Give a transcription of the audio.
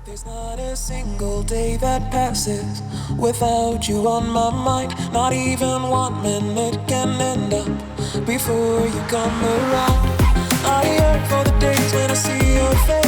There's not a single day that passes without you on my mind. Not even 1 minute can end up before you come around. I yearn for the days when I see your face.